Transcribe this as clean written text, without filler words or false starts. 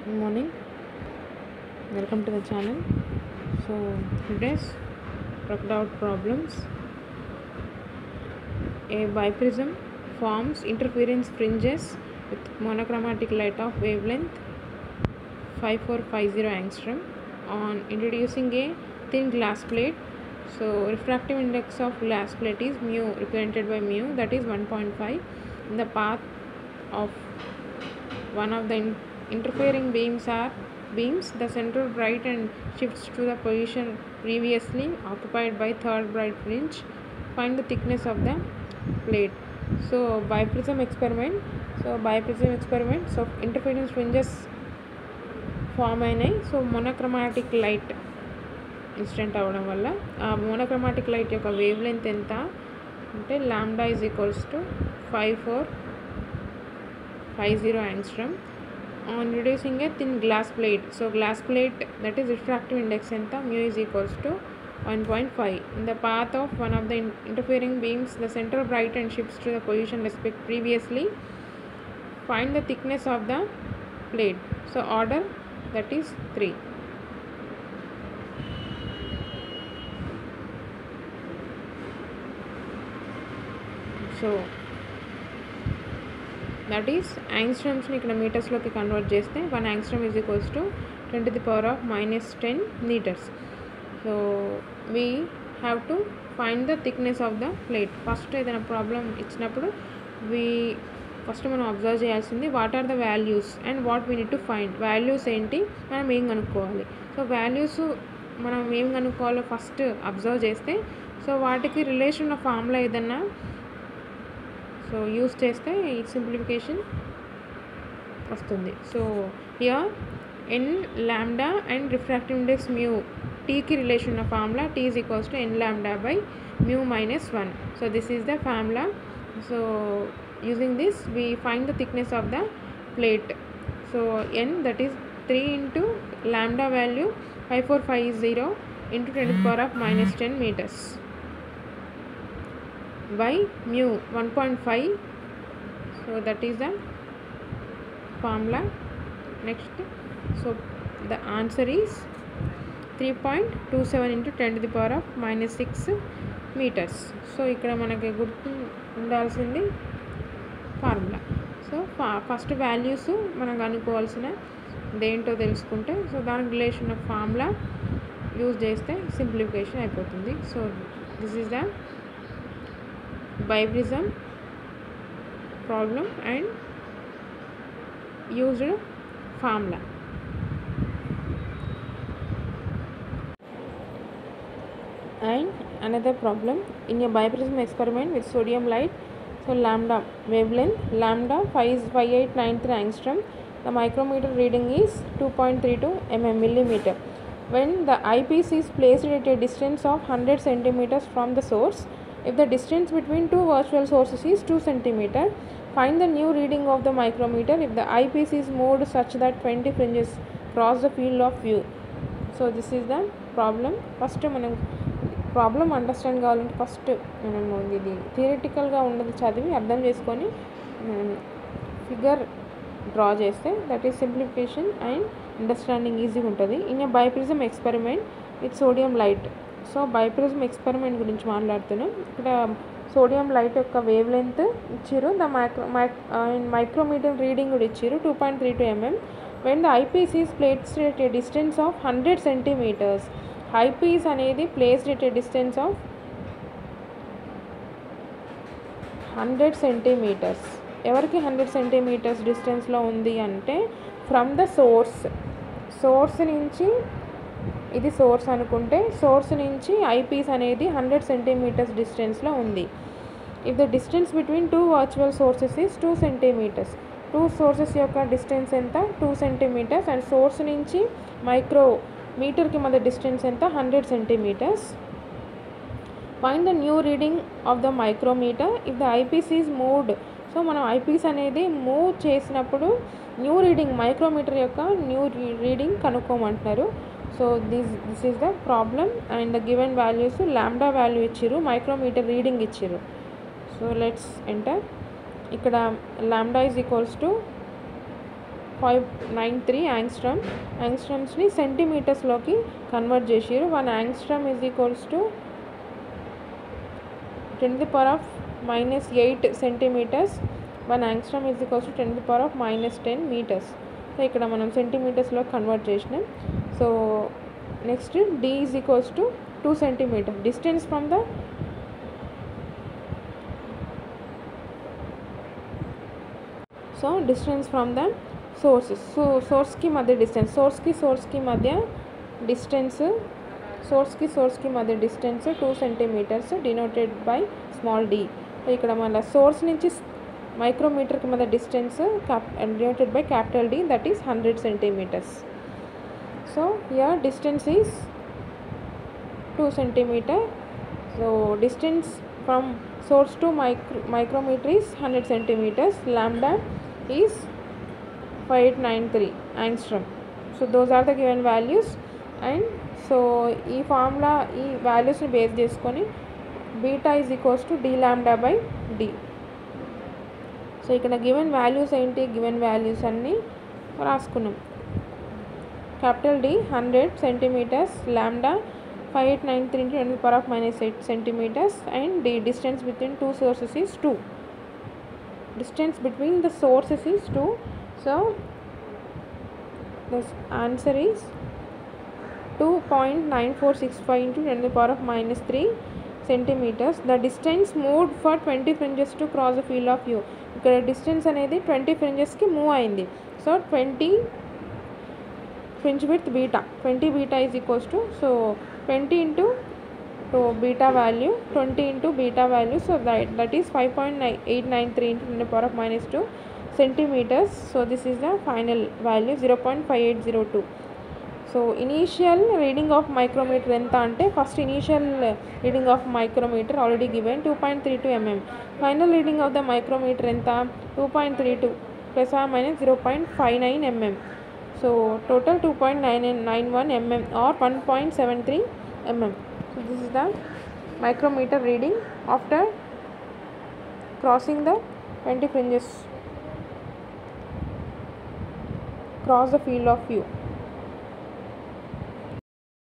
Good morning, welcome to the channel. So today's worked out problems. A biprism forms interference fringes with monochromatic light of wavelength 5450 angstrom on introducing a thin glass plate. So refractive index of glass plate is mu, represented by mu, that is 1.5. In the path of one of the interfering beams, the central bright and shifts to the position previously occupied by third bright fringe. Find the thickness of the plate. So biprism experiment. So interference fringes form అయినాయి. So monochromatic light incident అవ్వడం వల్ల ఆ monochromatic light యొక్క wavelength ఎంత అంటే lambda is equals to 5450 angstrom on reducing a thin glass plate. So glass plate, that is refractive index enta, mu is equals to 1.5. In the path of one of the interfering beams, the central bright and shifts to the position respect previously. Find the thickness of the plate. So order, that is 3. So that is ఆంగ్స్ట్రమ్స్ని ఇక్కడ మీటర్స్లోకి convert చేస్తే 1 angstrom is equals to 10 to the power of -10 meters. So we have to find the thickness of the plate. First ఏదైనా problem ఇచ్చినప్పుడు first మనం observe చేయాల్సింది what are the values and what we need to find. Values ఏంటి, మనం ఏం కనుక్కోవాలి. So values మనం ఏం కనుక్కోవాలో ఫస్ట్ అబ్జర్వ్ చేస్తే సో వాటికి రిలేషన్ ఆఫ్ ఫార్ములా ఏదన్నా సో యూస్ చేస్తే ఈ సింప్లిఫికేషన్ వస్తుంది. So here n lambda and refractive index mu, టీకి relation of formula T is equals to n lambda by mu -1. So this is the formula. So using this we find the thickness of the plate. So n, that is 3 into lambda value 5450 into 10 to the power of -10 meters by mu 1.5. so that is the formula. Next, so the answer is 3.27 into 10 to the power of -6 meters. So ఇక్కడ మనకి గుర్తు ఉండాల్సింది formula. So first values మనం కనుక్కోవాల్సిన దేంటో తెలుసుకుంటే so దానికి relation of formula use చేస్తే simplification అయిపోతుంది. So this is the biprism problem and used formula. And another problem, in a biprism experiment with sodium light, so lambda wavelength lambda 5893 angstrom, the micrometer reading is 2.32 millimeter. When the eyepiece is placed at a distance of 100 centimeters from the source, if the distance between two virtual sources is 2 centimeter, find the new reading of the micrometer if the eyepiece is moved such that 20 fringes cross the field of view. So this is the problem. First మనం problem understand కావాలంటే first మనము ఇది థియరిటికల్గా ఉన్నది చదివి అర్థం చేసుకొని figure draw చేస్తే that is simplification and understanding ఈజీగా ఉంటుంది. In a biprism experiment with sodium light. So biprism experiment గురించి మాట్లాడుతున్నాం. ఇక్కడ సోడియం లైట్ యొక్క వేవ్ లెంత్ ఇచ్చారు, ద మైక్రోమీటర్ రీడింగ్ కూడా ఇచ్చారు 2.32 mm. When the eyepiece is placed at a distance of 100 centimeters. Eyepiece అనేది placed at a distance of 100 centimeters. ఎవరికి 100 centimeters డిస్టెన్స్లో ఉంది అంటే ఫ్రమ్ ద సోర్స్ నుంచి, ఇది సోర్స్ అనుకుంటే సోర్స్ నుంచి ఐపీస్ అనేది 100 centimeters డిస్టెన్స్లో ఉంది. If the distance between two virtual sources is 2 centimeters. Two sources యొక్క డిస్టెన్స్ ఎంత 2 centimeters అండ్ సోర్స్ నుంచి మైక్రోమీటర్కి మధ్య డిస్టెన్స్ ఎంత 100 centimeters. Find the new reading of the micrometer if the eyepiece is moved. So మనం eyepiece అనేది move చేసినప్పుడు new reading, micrometer యొక్క న్యూ రీడింగ్ కనుక్కోమంటున్నారు. So this is the problem and the given values lambda value ఇచ్చిర్రు, micrometer reading ఇచ్చిర్రు. So let's enter. ఇక్కడ lambda is equals to 593 angstrom. యాంగ్స్ట్రమ్స్ని సెంటీమీటర్స్లోకి కన్వర్ట్ చేసారు. 1 angstrom is equals to 10⁻⁻8 centimetres. 1 angstrom is equals to 10⁻−10 metres. So ఇక్కడ మనం సెంటీమీటర్స్లో convert చేసినాం. So next d is equals to 2 centimetre. Distance from the distance from the sources. So సోర్స్కి మధ్య distance, సోర్స్కి మధ్య డిస్టెన్స్, సోర్స్కి మధ్య distance 2 centimetres denoted by small d. So ఇక్కడ మన సోర్స్ నుంచి మైక్రోమీటర్కి మధ్య distance denoted by capital D, that is 100 centimetres. So here distance is 2 centimetre. So distance from source to micrometer is 100 centimeters. Lambda is 5893 angstrom. So those are the given values. And so ఈ formula ఈ వాల్యూస్ని base చేసుకొని beta is equals to d lambda by d. So ఇక్కడ given values ఏంటి, given values అన్నీ రాసుకున్నాం. Capital D 100 centimetres, lambda 5893 into 10⁻⁻8 centimeters, and the distance between two sources is 2. Distance between the sources is 2. So the answer is 2.9465 into 10⁻⁻3 centimeters. The distance moved for 20 fringes to cross the field of view. ఇక్కడ distance అనేది 20 ఫ్రింజెస్కి move అయింది. So 20 fringe width beta, 20 beta is equals to, so 20 into beta value, 20 into beta value, so that is 5.893 into 10⁻⁻2 centimeters. So this is the final value 0.5802. So initial reading of micrometer enta ante, first initial reading of micrometer already given 2.32 mm. Final reading of the micrometer enta 2.32 plus or minus 0.59 mm. So total 2.991 mm or 1.73 mm. So this is the micrometer reading after crossing the 20 fringes, cross the field of view.